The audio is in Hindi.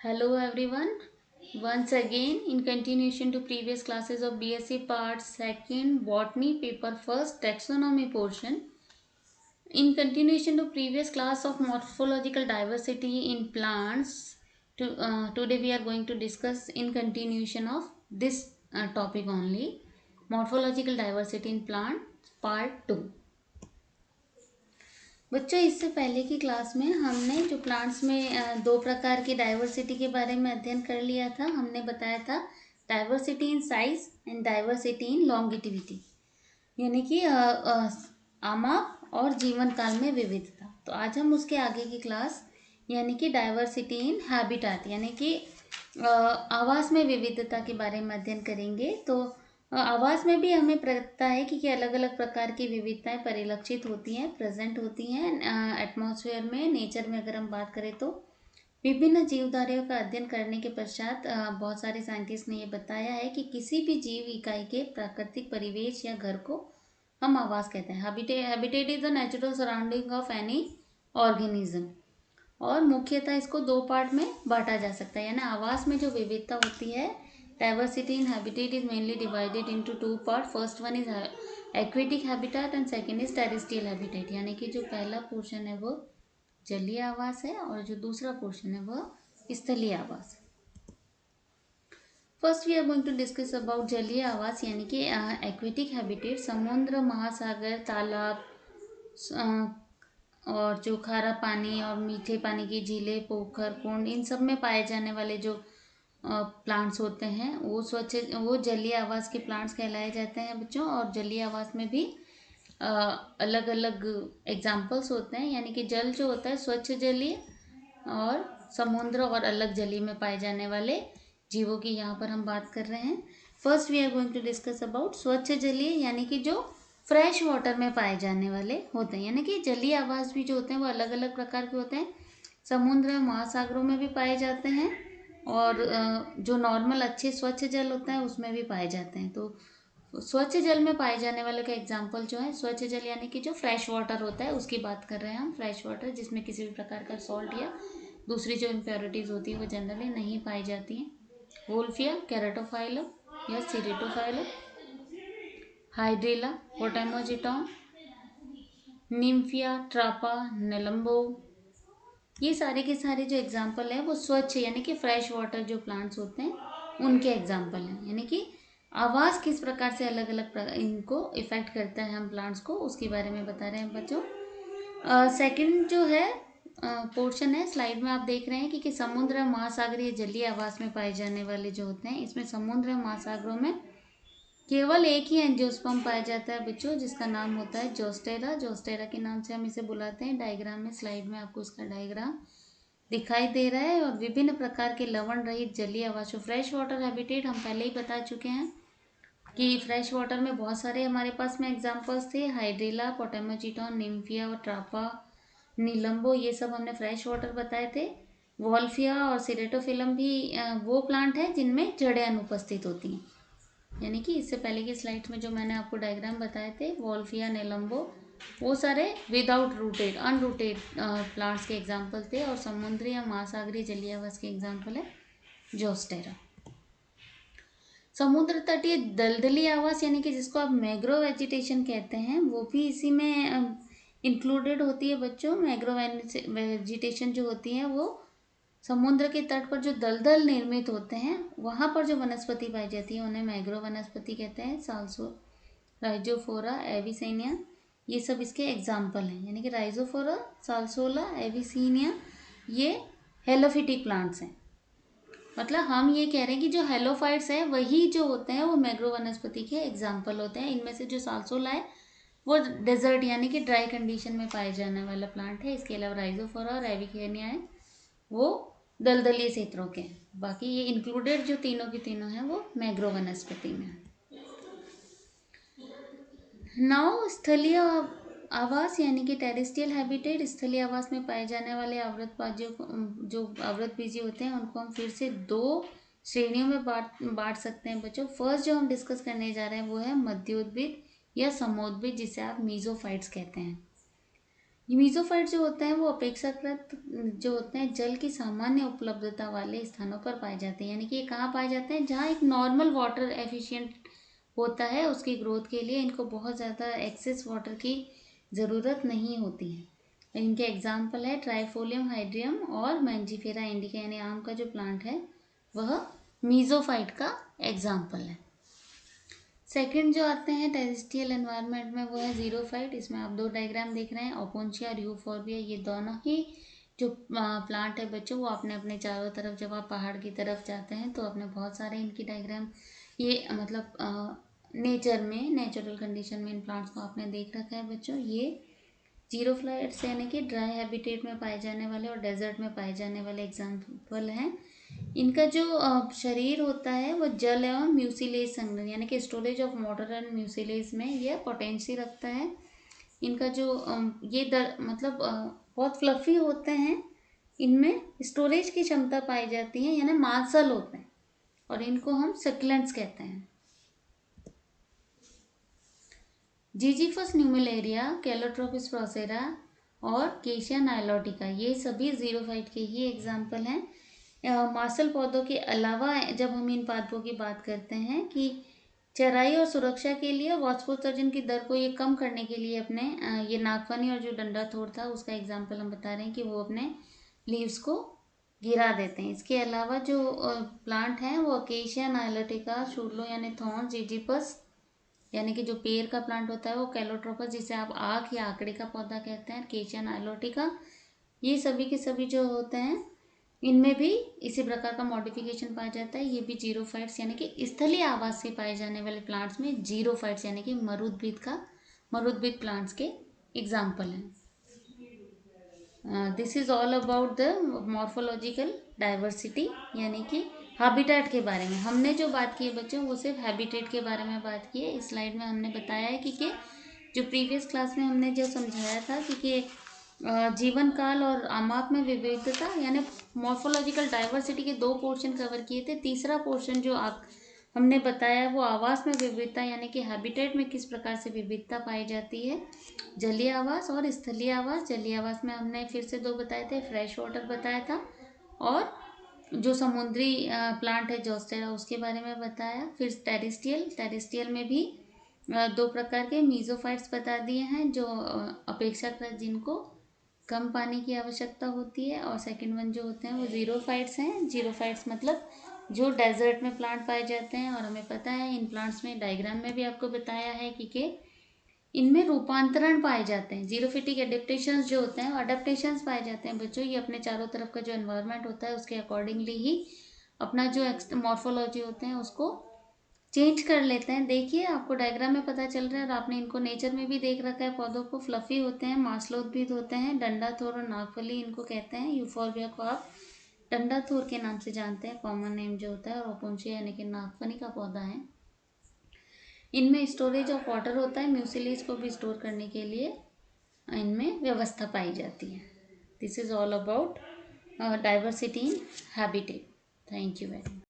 Hello everyone. Once again, in continuation to previous classes of BSc Part 2nd Botany Paper First Taxonomy portion, in continuation to previous class of morphological diversity in plants, today we are going to discuss in continuation of this topic only, morphological diversity in plant Part 2. बच्चों इससे पहले की क्लास में हमने जो प्लांट्स में दो प्रकार की डाइवर्सिटी के बारे में अध्ययन कर लिया था। हमने बताया था diversity in size and diversity in longevity, यानी कि आमाप और जीवन काल में विविधता। तो आज हम उसके आगे की क्लास यानी कि डाइवर्सिटी इन हैबिटाट यानी कि आवास में विविधता के बारे में अध्ययन करेंगे। तो आवास में भी हमें पता है कि अलग अलग प्रकार की विविधताएं परिलक्षित होती हैं, प्रेजेंट होती हैं एटमॉस्फेयर में, नेचर में। अगर हम बात करें तो विभिन्न जीवधारियों का अध्ययन करने के पश्चात बहुत सारे साइंटिस्ट ने ये बताया है कि किसी भी जीव इकाई के प्राकृतिक परिवेश या घर को हम आवास कहते हैं। Habitat is the natural surrounding of any organism. और मुख्यतः इसको दो पार्ट में बांटा जा सकता है, यानी आवास में जो विविधता होती है, diversity in habitat is mainly divided into two part. First one is aquatic habitat and second is terrestrial habitat, यानी कि जो पहला पोर्शन है वो जलीय आवास है और जो दूसरा पोर्शन है वह स्थलीय आवास। First we are going to discuss about जलीय आवास यानी कि एक्वेटिक हैबिटेट। समुद्र, महासागर, तालाब और जो खारा पानी और मीठे पानी की झीलें, पोखर, कुंड, इन सब में पाए जाने वाले जो प्लांट्स होते हैं वो जलीय आवास के प्लांट्स कहलाए जाते हैं बच्चों। और जलीय आवास में भी अलग अलग एग्जाम्पल्स होते हैं, यानी कि जल जो होता है स्वच्छ जलीय और समुद्र और अलग जलीय में पाए जाने वाले जीवों की यहाँ पर हम बात कर रहे हैं। First we are going to discuss about स्वच्छ जलीय, यानी कि जो फ्रेश वाटर में पाए जाने वाले होते हैं। यानी कि जलीय आवास भी जो होते हैं वो अलग अलग प्रकार के होते हैं, समुद्र, महासागरों में भी पाए जाते हैं और जो नॉर्मल अच्छे स्वच्छ जल होता है उसमें भी पाए जाते हैं। तो स्वच्छ जल में पाए जाने वाले का एग्जाम्पल जो है स्वच्छ जल यानी कि जो फ्रेश वाटर होता है उसकी बात कर रहे हैं हम। फ्रेश वाटर जिसमें किसी भी प्रकार का सॉल्ट या दूसरी जो इम्प्योरिटीज़ होती है वो जनरली नहीं पाई जाती हैं। वोल्फिया, केराटोफाइलम या सिरेटोफाइलम, हाइड्रिला, पोटामोजिटॉन, निम्फिया, ट्रापा, नेलम्बो, ये सारे के सारे जो एग्जाम्पल है वो स्वच्छ यानी कि फ्रेश वाटर जो प्लांट्स होते हैं उनके एग्जाम्पल हैं। यानी कि आवास किस प्रकार से अलग अलग इनको इफेक्ट करता है हम प्लांट्स को, उसके बारे में बता रहे हैं बच्चों। सेकंड जो है पोर्शन है स्लाइड में आप देख रहे हैं कि समुद्र, महासागरीय, जलीय आवास में पाए जाने वाले जो होते हैं, इसमें समुद्र, महासागरों में केवल एक ही एंजियोस्पर्म पाया जाता है बच्चों, जिसका नाम होता है जोस्टेरा। जोस्टेरा के नाम से हम इसे बुलाते हैं। डायग्राम में, स्लाइड में आपको इसका डायग्राम दिखाई दे रहा है। और विभिन्न प्रकार के लवण रहित जलीय आवासों, फ्रेश वाटर हैबिटेट हम पहले ही बता चुके हैं कि फ्रेश वाटर में बहुत सारे हमारे पास में एग्जाम्पल्स थे, हाइड्रिला, पोटामोजिटॉन, निम्फिया और ट्रापा, नीलम्बो, ये सब हमने फ्रेश वाटर बताए थे। वॉल्फिया और सिरेटोफिलम भी वो प्लांट है जिनमें जड़ें अनुपस्थित होती हैं, यानी कि इससे पहले की स्लाइड्स में जो मैंने आपको डायग्राम बताए थे, वॉल्फिया, नेलम्बो, वो सारे विदाउट रूटेड, अनरूटेड प्लांट्स के एग्जाम्पल थे। और समुद्री या महासागरीय जलीय आवास के एग्जाम्पल है जोस्टेरा। समुद्र तटीय दलदली आवास यानी कि जिसको आप मैग्रोव वेजिटेशन कहते हैं, वो भी इसी में इंक्लूडेड होती है बच्चों। मैग्रोव वेजिटेशन जो होती है वो समुद्र के तट पर जो दलदल निर्मित होते हैं वहाँ पर जो वनस्पति पाई जाती है उन्हें मैग्रोव वनस्पति कहते हैं। साल्सो, राइजोफोरा, एविसेनिया, ये सब इसके एग्जाम्पल हैं। यानी कि राइजोफोरा, साल्सोला, एविसेनिया ये हेलोफिटिक प्लांट्स हैं। मतलब हम ये कह रहे हैं कि जो हेलोफाइट्स हैं वही जो होते हैं वो मैग्रोव वनस्पति के एग्जाम्पल होते हैं। इनमें से जो साल्सोला है वो डेजर्ट यानी कि ड्राई कंडीशन में पाए जाने वाला प्लांट है। इसके अलावा राइजोफोरा और एविसेनिया है वो दलदली क्षेत्रों के। बाकी ये इंक्लूडेड जो तीनों की तीनों हैं वो मैग्रोव वनस्पति में है। नाउ स्थलीय आवास यानी कि टेरेस्ट्रियल हैबिटेट, स्थलीय आवास में पाए जाने वाले जो आवृतबीजी होते हैं उनको हम फिर से दो श्रेणियों में बांट सकते हैं बच्चों। फर्स्ट जो हम डिस्कस करने जा रहे हैं वो है मध्योद्भिद या समोद्भिद, जिसे आप मीजोफाइट्स कहते हैं। मीजोफाइट जो होते हैं वो अपेक्षाकृत जो होते हैं जल की सामान्य उपलब्धता वाले स्थानों पर पाए जाते हैं, यानी कि ये कहाँ पाए जाते हैं, जहाँ एक नॉर्मल वाटर एफिशिएंट होता है उसकी ग्रोथ के लिए इनको बहुत ज़्यादा एक्सेस वाटर की ज़रूरत नहीं होती है। इनके एग्जाम्पल है ट्राइफोलियम हाइड्रियम और मैंजीफेरा इंडिका, यानी आम का जो प्लांट है वह मीजोफाइट का एग्जाम्पल है। सेकंड जो आते हैं टेरेस्ट्रियल एनवायरनमेंट में वो है जीरोफाइट। इसमें आप दो डायग्राम देख रहे हैं, ओपोन्शिया और यूफोर्बिया। ये दोनों ही जो प्लांट है बच्चों वो अपने अपने चारों तरफ, जब आप पहाड़ की तरफ जाते हैं तो अपने बहुत सारे इनकी डायग्राम ये मतलब नेचर में नेचुरल कंडीशन में इन प्लांट्स को आपने देख रखा है बच्चों। ये जीरोफाइट्स यानी कि ड्राई हैबिटेट में पाए जाने वाले और डेजर्ट में पाए जाने वाले एग्जाम्पल हैं। इनका जो शरीर होता है वो जल एवं म्यूसिलेज संग्रह यानी कि storage of water and mucilage में यह पोटेंसी रखता है। इनका जो मतलब बहुत फ्लफी होते हैं, इनमें स्टोरेज की क्षमता पाई जाती है, यानी मांसल होते हैं और इनको हम सक्लेंट्स कहते हैं। जीजीफस न्यूमेलेरिया, कैलोट्रोपिस प्रोसेरा और केशिया नाइलोटिका ये सभी जीरोफाइट के ही एग्जाम्पल हैं। मार्शल पौधों के अलावा जब हम इन पादपों की बात करते हैं कि चराई और सुरक्षा के लिए वाष्पोत्सर्जन की दर को ये कम करने के लिए अपने ये नागफनी और जो डंडा थोर था उसका एग्जाम्पल हम बता रहे हैं कि वो अपने लीव्स को गिरा देते हैं। इसके अलावा जो प्लांट हैं वो अकेशिया नाइलोटिका, शूलो यानी थॉर्न, जीजीपस यानी कि जो पेड़ का प्लांट होता है वो कैलोट्रोपस जिसे आप आँख या आकड़ी का पौधा कहते हैं, केशिया नाइलोटिका, ये सभी के सभी जो होते हैं इनमें भी इसी प्रकार का मॉडिफिकेशन पाया जाता है। ये भी जीरोफाइट्स यानी कि स्थलीय आवास से पाए जाने वाले प्लांट्स में जीरोफाइट्स यानी कि मरुद्भिद प्लांट्स के एग्जाम्पल हैं। This is all about the morphological diversity यानी कि हैबिटेट के बारे में हमने जो बात की है बच्चों वो सिर्फ हैबिटेट के बारे में बात की है। इस स्लाइड में हमने बताया है कि जो प्रीवियस क्लास में हमने जो समझाया था कि जीवन काल और आमाप में विविधता यानी मॉर्फोलॉजिकल डाइवर्सिटी के दो पोर्शन कवर किए थे। तीसरा पोर्शन जो आप हमने बताया वो आवास में विविधता यानी कि हैबिटेट में किस प्रकार से विविधता पाई जाती है, जलीय आवास और स्थलीय आवास। जलीय आवास में हमने फिर से दो बताए थे, फ्रेश वाटर बताया था और जो समुद्री प्लांट है जोस्टेरा उसके बारे में बताया। फिर टेरेस्ट्रियल में भी दो प्रकार के मीजोफाइट्स बता दिए हैं जो अपेक्षाकृत जिनको कम पानी की आवश्यकता होती है, और सेकंड वन जो होते हैं वो जीरोफाइट्स हैं। जीरोफाइट्स मतलब जो डेजर्ट में प्लांट पाए जाते हैं, और हमें पता है इन प्लांट्स में डायग्राम में भी आपको बताया है कि इनमें रूपांतरण पाए जाते हैं। जीरोफिटिक एडेप्टेशंस जो होते हैं अडेप्टेशंस पाए जाते हैं बच्चों। ये अपने चारों तरफ का जो एनवायरनमेंट होता है उसके अकॉर्डिंगली ही अपना जो मॉर्फोलॉजी होते हैं उसको चेंज कर लेते हैं। देखिए आपको डायग्राम में पता चल रहा है और आपने इनको नेचर में भी देख रखा है। पौधों को फ्लफी होते हैं, मांसलोद्भिद होते हैं, डंडा थोर और नागफली इनको कहते हैं। यूफोर्बिया को आप डंडा थोर के नाम से जानते हैं, कॉमन नेम जो होता है, और ओपोन्शिया यानी कि नागफनी का पौधा है। इनमें स्टोरेज ऑफ वाटर होता है, म्यूसिलीज को भी स्टोर करने के लिए इनमें व्यवस्था पाई जाती है। This is all about diversity in habitat. Thank you very much.